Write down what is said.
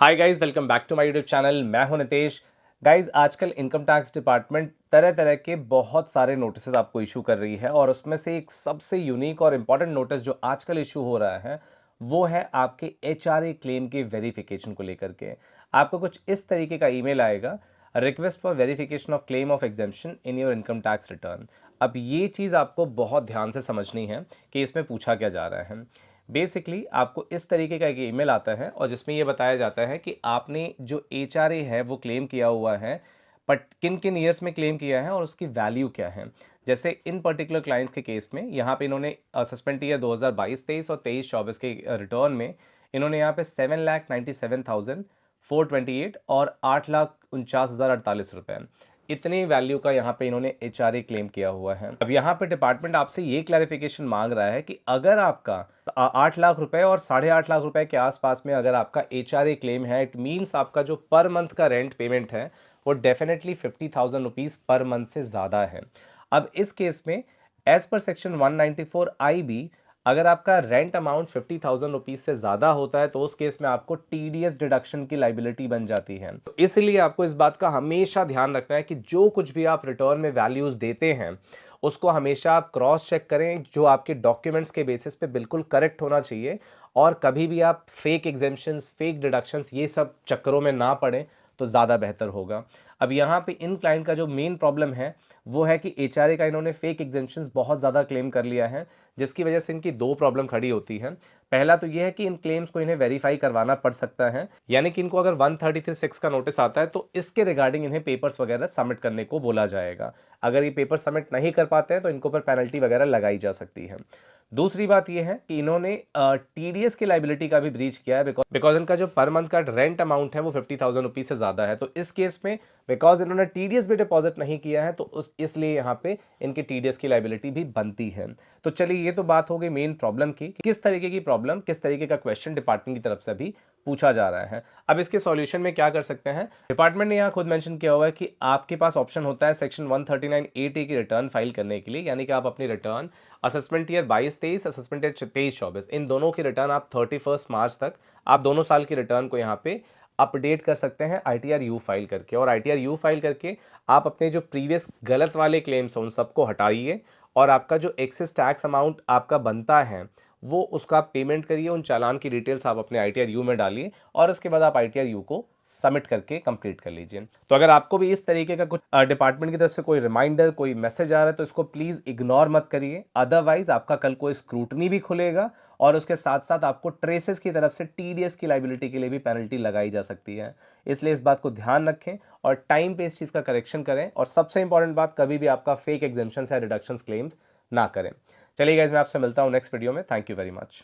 Hi guys, welcome back to my YouTube channel. मैं हूं Nitesh. Guys, आजकल इनकम टैक्स डिपार्टमेंट तरह तरह के बहुत सारे नोटिसेस आपको इशू कर रही है और उसमें से एक सबसे यूनिक और इम्पॉर्टेंट नोटिस जो आजकल इशू हो रहा है वो है आपके एचआरए क्लेम के वेरिफिकेशन को लेकर के। आपको कुछ इस तरीके का ईमेल आएगा, request for verification of claim of exemption in your income tax return. अब ये चीज़ आपको बहुत ध्यान से समझनी है कि इसमें पूछा क्या जा रहा है। बेसिकली आपको इस तरीके का एक ईमेल आता है और जिसमें ये बताया जाता है कि आपने जो एचआरए है वो क्लेम किया हुआ है, बट किन किन ईयर्स में क्लेम किया है और उसकी वैल्यू क्या है। जैसे इन पर्टिकुलर क्लाइंट्स के केस में यहाँ पे इन्होंने सस्पेंड ईयर 2022-23 और 23-24 के रिटर्न में इन्होंने यहाँ पे 7,97,428 और 8,49,048 रुपये, इतनी वैल्यू का यहाँ पे इन्होंने एचआरए क्लेम किया हुआ है। अब यहाँ पे डिपार्टमेंट आपसे ये क्लैरिफिकेशन मांग रहा है कि अगर आपका 8 लाख रुपए और 8.5 लाख रुपए के आसपास में अगर आपका एचआरए क्लेम है, इट मीन्स आपका जो पर मंथ का रेंट पेमेंट है वो डेफिनेटली 50,000 रुपीज पर मंथ से ज़्यादा है। अब इस केस में एज पर सेक्शन 194 IB अगर आपका रेंट अमाउंट 50,000 रुपीज से ज़्यादा होता है तो उस केस में आपको टीडीएस डिडक्शन की लाइबिलिटी बन जाती है। तो इसलिए आपको इस बात का हमेशा ध्यान रखना है कि जो कुछ भी आप रिटर्न में वैल्यूज देते हैं उसको हमेशा आप क्रॉस चेक करें, जो आपके डॉक्यूमेंट्स के बेसिस पे बिल्कुल करेक्ट होना चाहिए। और कभी भी आप फेक एग्जेम्पशंस, फेक डिडक्शंस, ये सब चक्करों में ना पड़े तो ज़्यादा बेहतर होगा। अब यहाँ पे इन क्लाइंट का जो मेन प्रॉब्लम है वो है कि एचआरए का इन्होंने फेक एग्जेम्पशंस बहुत ज़्यादा क्लेम कर लिया है, जिसकी वजह से इनकी दो प्रॉब्लम खड़ी होती है। पहला तो ये है कि इन क्लेम्स को इन्हें वेरीफाई करवाना पड़ सकता है, यानी कि इनको अगर 133(6) का नोटिस आता है तो इसके रिगार्डिंग इन्हें पेपर्स वगैरह सबमिट करने को बोला जाएगा। अगर ये पेपर सबमिट नहीं कर पाते हैं तो इनको पर पेनल्टी वगैरह लगाई जा सकती है। दूसरी बात यह है कि इन्होंने टीडीएस की लाइबिलिटी का भी ब्रीच किया है, बिकॉज इनका जो पर मंथ का रेंट अमाउंट है वो 50,000 रुपीज से ज़्यादा है। तो इस केस में बिकॉज इन्होंने टीडीएस भी डिपॉजिट नहीं किया है तो इसलिए यहाँ पे इनकी टीडीएस की लाइबिलिटी भी बनती है। तो चलिए, ये तो बात हो गई मेन प्रॉब्लम की, किस तरीके की प्रॉब्लम, किस तरीके का क्वेश्चन डिपार्टमेंट की तरफ से भी पूछा जा रहा है। अब इसके सॉल्यूशन में क्या कर सकते हैं, डिपार्टमेंट ने यहाँ खुद मेंशन किया हुआ है कि आपके पास ऑप्शन होता है सेक्शन 139(8) की रिटर्न फाइल करने के लिए, यानी कि आप अपनी return assessment year 22-23, assessment year 23-24, इन दोनों की रिटर्न आप 31 मार्च तक आप दोनों साल की रिटर्न को यहाँ पे अपडेट कर सकते हैं आईटीआर यू फाइल करके। और आईटीआर यू फाइल करके आप अपने जो प्रीवियस गलत वाले क्लेम्स हैं उन सबको हटाइए और आपका जो एक्सेस टैक्स अमाउंट आपका बनता है वो उसका आप पेमेंट करिए। उन चालान की डिटेल्स आप अपने आईटीआर यू में डालिए और उसके बाद आप आईटीआर यू को सबमिट करके कंप्लीट कर लीजिए। तो अगर आपको भी इस तरीके का कुछ डिपार्टमेंट की तरफ से कोई रिमाइंडर, कोई मैसेज आ रहा है तो इसको प्लीज इग्नोर मत करिए, अदरवाइज आपका कल कोई स्क्रूटनी भी खुलेगा और उसके साथ साथ आपको ट्रेसेस की तरफ से टीडीएस की लाइबिलिटी के लिए भी पेनल्टी लगाई जा सकती है। इसलिए इस बात को ध्यान रखें और टाइम पे इस चीज़ का करेक्शन करें। और सबसे इंपॉर्टेंट बात, कभी भी आपका फेक एग्जेम्पशन या रिडक्शन क्लेम्स ना करें। चलिए गाइस, मैं आपसे मिलता हूँ नेक्स्ट वीडियो में। Thank you very much.